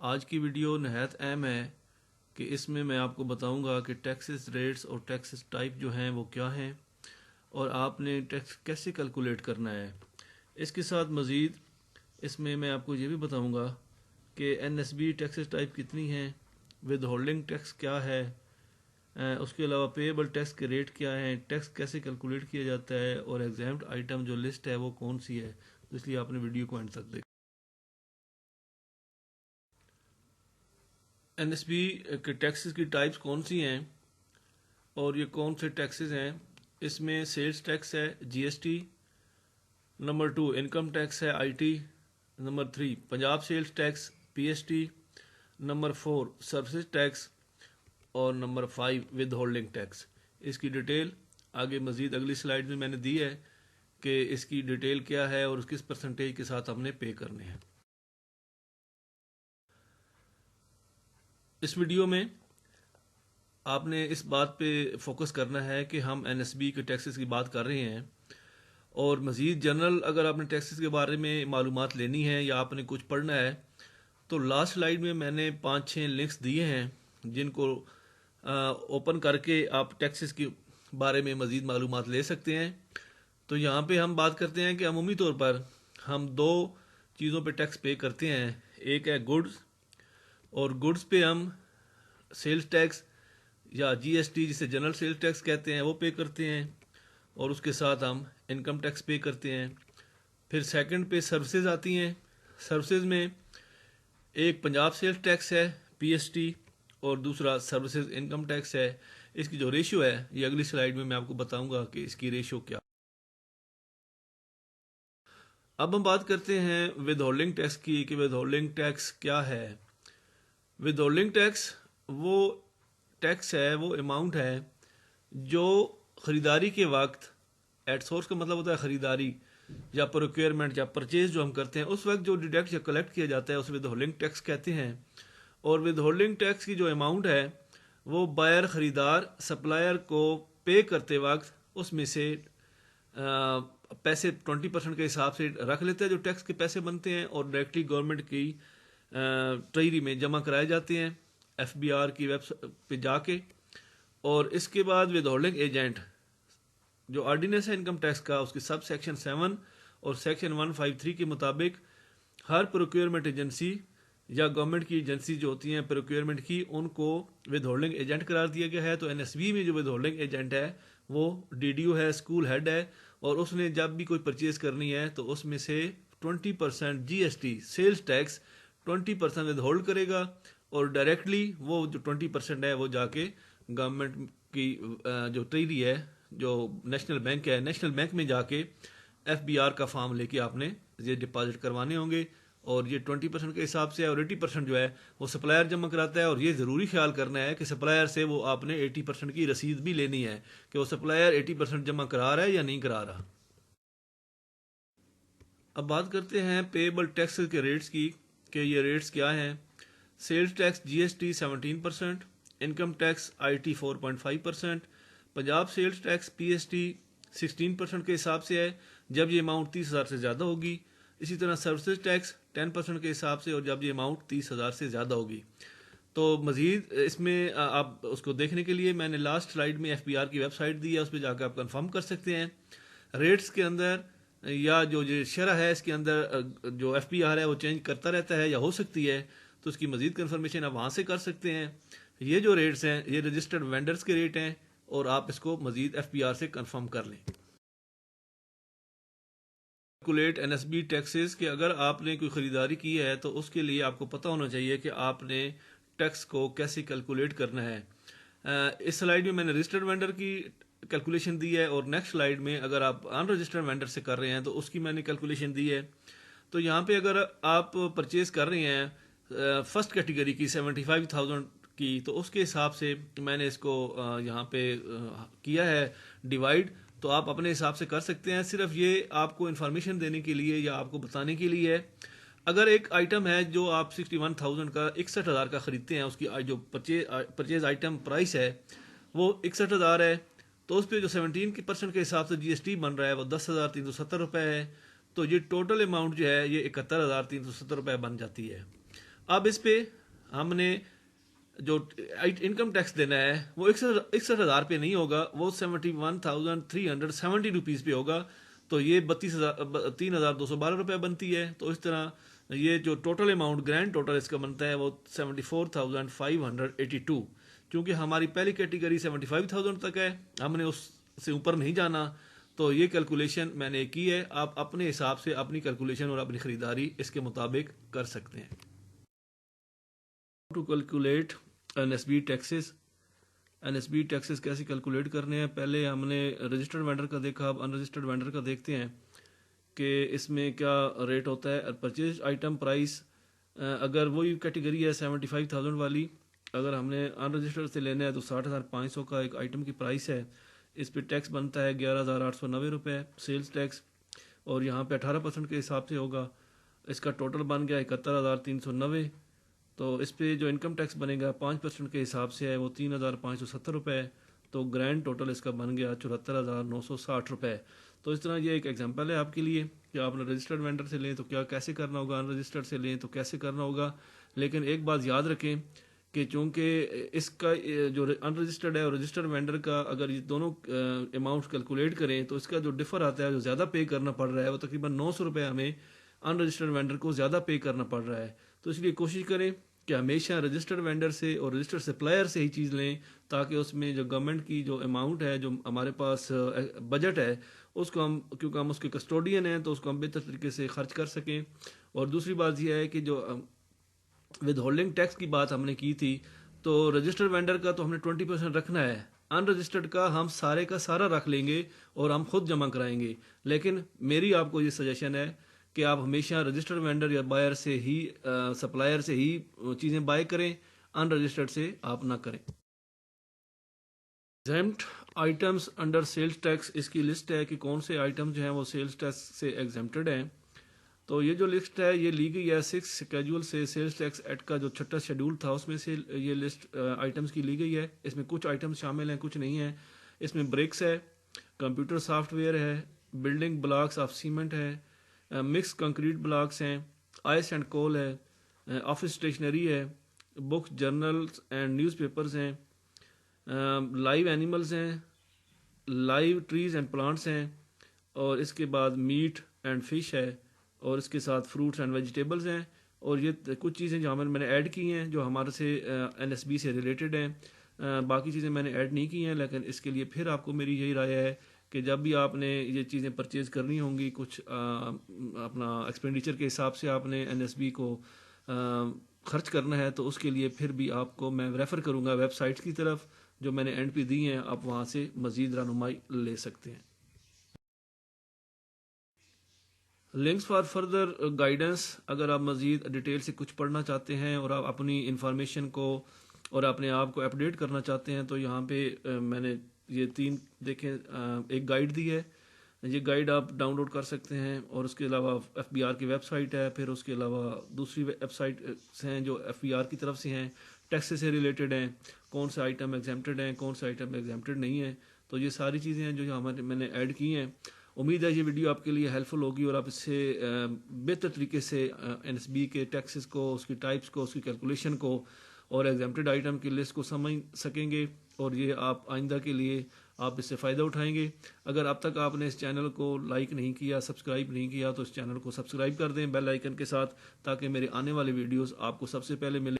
آج کی ویڈیو نہایت اہم ہے کہ اس میں آپ کو بتاؤں گا کہ ٹیکسز ریٹس اور ٹیکسز ٹائپ جو ہیں وہ کیا ہیں اور آپ نے ٹیکس کیسے کیلکولیٹ کرنا ہے۔ اس کے ساتھ مزید اس میں آپ کو یہ بھی بتاؤں گا کہ N S B taxes type کتنی ہیں، ود ہولڈنگ ٹیکس کیا ہے، اس کے علاوہ پیبل ٹیکس کے ریٹ کیا ہیں، ٹیکس کیسے کیلکولیٹ کیا جاتا ہے، اور ایگزامپٹ آئٹم جو لسٹ ہے وہ کون سی ہے۔ تو اس لیے آپ نے ویڈیو کو اینڈ تک دیکھا۔ این ایس بی کے ٹیکسز کی ٹائپس کون سی ہیں اور یہ کون سے ٹیکسز ہیں۔ اس میں سیلز ٹیکس ہے G S T, number 2 income tax ہے I T, number 3 Punjab sales tax P S T, number 4 services tax, اور نمبر 5 ود ہولڈنگ ٹیکس۔ اس کی ڈیٹیل آگے مزید اگلی سلائیڈ میں نے دی ہے کہ اس کی ڈیٹیل کیا ہے اور کس پرسنٹیج کے ساتھ ہم نے پے کرنے ہیں۔ اس ویڈیو میں آپ نے اس بات پہ فوکس کرنا ہے کہ ہم این ایس بی کے ٹیکسز کی بات کر رہے ہیں، اور مزید جنرل اگر آپ نے ٹیکسز کے بارے میں معلومات لینی ہے یا آپ نے کچھ پڑھنا ہے تو لاسٹ سلائیڈ میں نے 5-6 لنکس دیے ہیں جن کو اوپن کر کے آپ ٹیکسز کے بارے میں مزید معلومات لے سکتے ہیں۔ تو یہاں پہ ہم بات کرتے ہیں کہ عمومی طور پر ہم 2 چیزوں پہ ٹیکس پے کرتے ہیں، ایک ہے گڈز، اور گڈز پہ ہم سیلز ٹیکس یا جی ایس ٹی جسے جنرل سیلز ٹیکس کہتے ہیں وہ پے کرتے ہیں، اور اس کے ساتھ ہم انکم ٹیکس پے کرتے ہیں۔ پھر سیکنڈ پہ سروسز آتی ہیں۔ سروسز میں ایک پنجاب سیلز ٹیکس ہے پی ایس ٹی اور دوسرا سروسز انکم ٹیکس ہے۔ اس کی جو ریشو ہے یہ اگلی سلائیڈ میں آپ کو بتاؤں گا کہ اس کی ریشو کیا۔ اب ہم بات کرتے ہیں ود ہولڈنگ ٹیکس کی کہ ود ہولڈنگ ٹیکس کیا ہے۔ ود ہولڈنگ ٹیکس وہ ٹیکس ہے، وہ اماؤنٹ ہے جو خریداری کے وقت، ایٹ سورس کا مطلب ہوتا ہے خریداری یا پروکیئرمنٹ یا پرچیز جو ہم کرتے ہیں اس وقت جو ڈیڈکٹ یا کلیکٹ کیا جاتا ہے اسے ود ہولڈنگ ٹیکس کہتے ہیں۔ اور ود ہولڈنگ ٹیکس کی جو اماؤنٹ ہے وہ بائر خریدار سپلائر کو پے کرتے وقت اس میں سے پیسے 20% کے حساب سے رکھ لیتے ہیں جو ٹیکس کے پیسے بنتے ہیں، اور ڈائریکٹلی گورنمنٹ کی ٹریجری میں جمع کرائے جاتے ہیں ایف بی آر کی ویب پہ جا کے۔ اور اس کے بعد ود ہولڈنگ ایجنٹ جو آرڈیننس ہے انکم ٹیکس کا، اس کی سب سیکشن 7 اور سیکشن 153 کے مطابق ہر پروکیورمنٹ ایجنسی یا گورنمنٹ کی ایجنسی جو ہوتی ہیں پروکیورمنٹ کی، ان کو ود ہولڈنگ ایجنٹ قرار دیا گیا ہے۔ تو این ایس بی میں جو ود ہولڈنگ ایجنٹ ہے وہ ڈی ڈی او ہے، اسکول ہیڈ ہے، اور اس نے جب بھی کوئی پرچیز کرنی ہے تو اس میں سے 20% G S T sales tax 20% with hold کرے گا، اور ڈائریکٹلی وہ جو 20% ہے وہ جا کے گورنمنٹ کی جو ٹریجری ہے جو نیشنل بینک ہے، نیشنل بینک میں جا کے ایف بی آر کا فارم لے کے آپ نے یہ ڈپازٹ کروانے ہوں گے، اور یہ 20% کے حساب سے ہے، اور 80% جو ہے وہ سپلائر جمع کراتا ہے۔ اور یہ ضروری خیال کرنا ہے کہ سپلائر سے وہ آپ نے 80% کی رسید بھی لینی ہے کہ وہ سپلائر 80% جمع کرا رہا ہے یا نہیں کرا رہا۔ اب بات کرتے ہیں پیبل ٹیکس کے ریٹس کی کہ یہ ریٹس کیا ہیں۔ Sales tax G S T 17%، income tax I T 4.5%، Punjab sales tax P S T 16% کے حساب سے ہے جب یہ اماؤنٹ 30,000 سے زیادہ ہوگی۔ اسی طرح سروسز ٹیکس 10% کے حساب سے، اور جب یہ اماؤنٹ 30,000 سے زیادہ ہوگی۔ تو مزید اس میں آپ اس کو دیکھنے کے لیے میں نے لاسٹ سلائیڈ میں ایف بی آر کی ویب سائٹ دی ہے، اس پہ جا کے آپ کنفرم کر سکتے ہیں۔ ریٹس کے اندر یا جو شرح ہے اس کے اندر جو ایف بی آر ہے وہ چینج کرتا رہتا ہے یا ہو سکتی ہے، تو اس کی مزید کنفرمیشن آپ وہاں سے کر سکتے ہیں۔ یہ جو ریٹس ہیں یہ رجسٹرڈ وینڈرز کے ریٹ ہیں، اور آپ اس کو مزید ایف بی آر سے کنفرم کر لیں۔ Calculate N S B taxes کہ اگر آپ نے کوئی خریداری کی ہے تو اس کے لیے آپ کو پتہ ہونا چاہیے کہ آپ نے ٹیکس کو کیسے کیلکولیٹ کرنا ہے۔ اس سلائیڈ میں نے رجسٹرڈ وینڈر کی کیلکولیشن دی ہے، اور نیکسٹ سلائیڈ میں اگر آپ ان رجسٹرڈ وینڈر سے کر رہے ہیں تو اس کی میں نے کیلکولیشن دی ہے۔ تو یہاں پہ اگر آپ پرچیز کر رہے ہیں فرسٹ کیٹیگری کی 75,000 کی، تو اس کے حساب سے میں نے اس کو یہاں پہ کیا ہے ڈیوائڈ، تو آپ اپنے حساب سے کر سکتے ہیں۔ صرف یہ آپ کو انفارمیشن دینے کے لیے یا آپ کو بتانے کے لیے ہے۔ اگر ایک آئٹم ہے جو آپ 61,000 کا 61,000 کا خریدتے ہیں، اس کی جو پرچیز آئٹم پرائس ہے وہ 61,000 ہے، تو اس پہ جو 17% کے حساب سے جی ایس ٹی بن رہا ہے وہ 10,370 روپے ہے، تو یہ ٹوٹل اماؤنٹ جو ہے یہ 71,370 روپے بن جاتی ہے۔ اب اس پہ ہم نے جو انکم ٹیکس دینا ہے وہ 61,000 پہ نہیں ہوگا، وہ 71,370 روپیز پہ ہوگا، تو یہ 3,212 روپے بنتی ہے. تو اس طرح یہ جو ٹوٹل اماؤنٹ گرینڈ ٹوٹل اس کا بنتا ہے وہ 74,582. چونکہ ہماری پہلی کیٹیگری 75,000 تک ہے، ہم نے اس سے اوپر نہیں جانا، تو یہ کیلکولیشن میں نے کی ہے. آپ اپنے حساب سے اپنی کیلکولیشن اور اپنی خریداری اس کے مطابق کر سکتے ہیں. To calculate NSB taxes. NSB taxes کیسے کیلکولیٹ کرنے ہیں؟ پہلے ہم نے رجسٹرڈ وینڈر کا دیکھا، اب ان رجسٹرڈ وینڈر کا دیکھتے ہیں کہ اس میں کیا ریٹ ہوتا ہے. پرچیز آئٹم پرائس، اگر وہی کیٹیگری ہے 75,000 والی، اگر ہم نے ان رجسٹرڈ سے لینا ہے تو 60,500 کا ایک آئٹم کی پرائس ہے. اس پہ ٹیکس بنتا ہے 11,890 روپے سیلز ٹیکس، اور یہاں پہ 18% کے حساب سے ہوگا. اس کا ٹوٹل بن گیا 71,390. تو اس پہ جو انکم ٹیکس بنے گا 5% کے حساب سے ہے، وہ 3,570 روپے. تو گرینڈ ٹوٹل اس کا بن گیا 74,960 روپے. تو اس طرح یہ ایک ایگزامپل ہے آپ کے لیے کہ آپ نے رجسٹرڈ وینڈر سے لیں تو کیا کیسے کرنا ہوگا، ان رجسٹرڈ سے لیں تو کیسے کرنا ہوگا. لیکن ایک بات یاد رکھیں کہ چونکہ اس کا جو ان رجسٹرڈ ہے اور رجسٹرڈ وینڈر کا اگر یہ دونوں اماؤنٹ کیلکولیٹ کریں تو اس کا جو ڈفر آتا ہے، جو زیادہ پے کرنا پڑ رہا ہے، وہ تقریباً 900 روپے ہمیں ان رجسٹرڈ وینڈر کو زیادہ پے کرنا پڑ رہا ہے. تو اس لیے کوشش کریں کہ ہمیشہ رجسٹرڈ وینڈر سے اور رجسٹرڈ سپلائر سے ہی چیز لیں، تاکہ اس میں جو گورنمنٹ کی جو اماؤنٹ ہے، جو ہمارے پاس بجٹ ہے، اس کو ہم، کیونکہ ہم اس کے کسٹوڈین ہیں، تو اس کو ہم بہتر طریقے سے خرچ کر سکیں. اور دوسری بات یہ ہے کہ جو ود ہولڈنگ ٹیکس کی بات ہم نے کی تھی، تو رجسٹرڈ وینڈر کا تو ہم نے 20% رکھنا ہے، ان رجسٹرڈ کا ہم سارے کا سارا رکھ لیں گے اور ہم خود جمع کرائیں گے. لیکن میری آپ کو یہ سجیشن ہے کہ آپ ہمیشہ رجسٹرڈ وینڈر یا بائر سے ہی، سپلائر سے ہی چیزیں بائی کریں، ان رجسٹرڈ سے آپ نہ کریں. ایگزیمپٹ آئٹمس انڈر سیلز ٹیکس، اس کی لسٹ ہے کہ کون سے آئٹم جو ہیں وہ سیلز ٹیکس سے ایگزیمپٹڈ ہیں. تو یہ جو لسٹ ہے یہ لی گئی ہے 6 شیڈول سے، سیلز ٹیکس ایکٹ کا جو 6واں شیڈول تھا اس میں سے یہ لسٹ آئٹمس کی لی گئی ہے. اس میں کچھ آئٹمس شامل ہیں، کچھ نہیں ہیں. اس میں بریکس ہے، کمپیوٹر سافٹ ویئر ہے، بلڈنگ بلاکس آف سیمنٹ ہے، مکس کنکریٹ بلاکس ہیں، آئس اینڈ کول ہے، آفس اسٹیشنری ہے، books journals and news papers ہیں، لائیو اینیملز ہیں، لائیو ٹریز اینڈ پلانٹس ہیں، اور اس کے بعد میٹ اینڈ فش ہے، اور اس کے ساتھ فروٹس اینڈ ویجیٹیبلز ہیں. اور یہ کچھ چیزیں جو میں نے ایڈ کی ہیں جو ہمارے سے NSB سے ریلیٹڈ ہیں. باقی چیزیں میں نے ایڈ نہیں کی ہیں، لیکن اس کے لیے پھر آپ کو میری یہی رائے ہے کہ جب بھی آپ نے یہ چیزیں پرچیز کرنی ہوں گی، کچھ اپنا ایکسپینڈیچر کے حساب سے آپ نے NSB کو خرچ کرنا ہے، تو اس کے لیے پھر بھی آپ کو میں ریفر کروں گا ویب سائٹس کی طرف جو میں نے اینڈ پہ دی ہیں. آپ وہاں سے مزید رہنمائی لے سکتے ہیں. لنکس فار فردر گائیڈنس، اگر آپ مزید ڈیٹیل سے کچھ پڑھنا چاہتے ہیں اور آپ اپنی انفارمیشن کو اور اپنے آپ کو اپڈیٹ کرنا چاہتے ہیں، تو یہاں پہ میں نے یہ 3 دیکھیں ایک گائیڈ دی ہے. یہ گائیڈ آپ ڈاؤن لوڈ کر سکتے ہیں. اور اس کے علاوہ FBR کی ویب سائٹ ہے، پھر اس کے علاوہ دوسری ویب سائٹس ہیں جو FBR کی طرف سے ہیں، ٹیکس سے ریلیٹڈ ہیں، کون سے آئٹم ایگزیمپٹڈ ہیں، کون سے آئٹم ایگزیمپٹڈ نہیں ہیں. تو یہ ساری چیزیں ہیں جو میں نے ایڈ کی ہیں. امید ہے یہ ویڈیو آپ کے لیے ہیلپ فل ہوگی اور آپ اس سے بہتر طریقے سے NSB کے ٹیکسز کو، اس کی ٹائپس کو، اس کی کیلکولیشن کو اور ایگزیمپٹڈ آئٹم کی لسٹ کو سمجھ سکیں گے، اور یہ آپ آئندہ کے لیے آپ اس سے فائدہ اٹھائیں گے. اگر اب تک آپ نے اس چینل کو لائک نہیں کیا، سبسکرائب نہیں کیا، تو اس چینل کو سبسکرائب کر دیں بیل آئیکن کے ساتھ، تاکہ میرے آنے والے ویڈیوز آپ کو سب سے پہلے ملیں.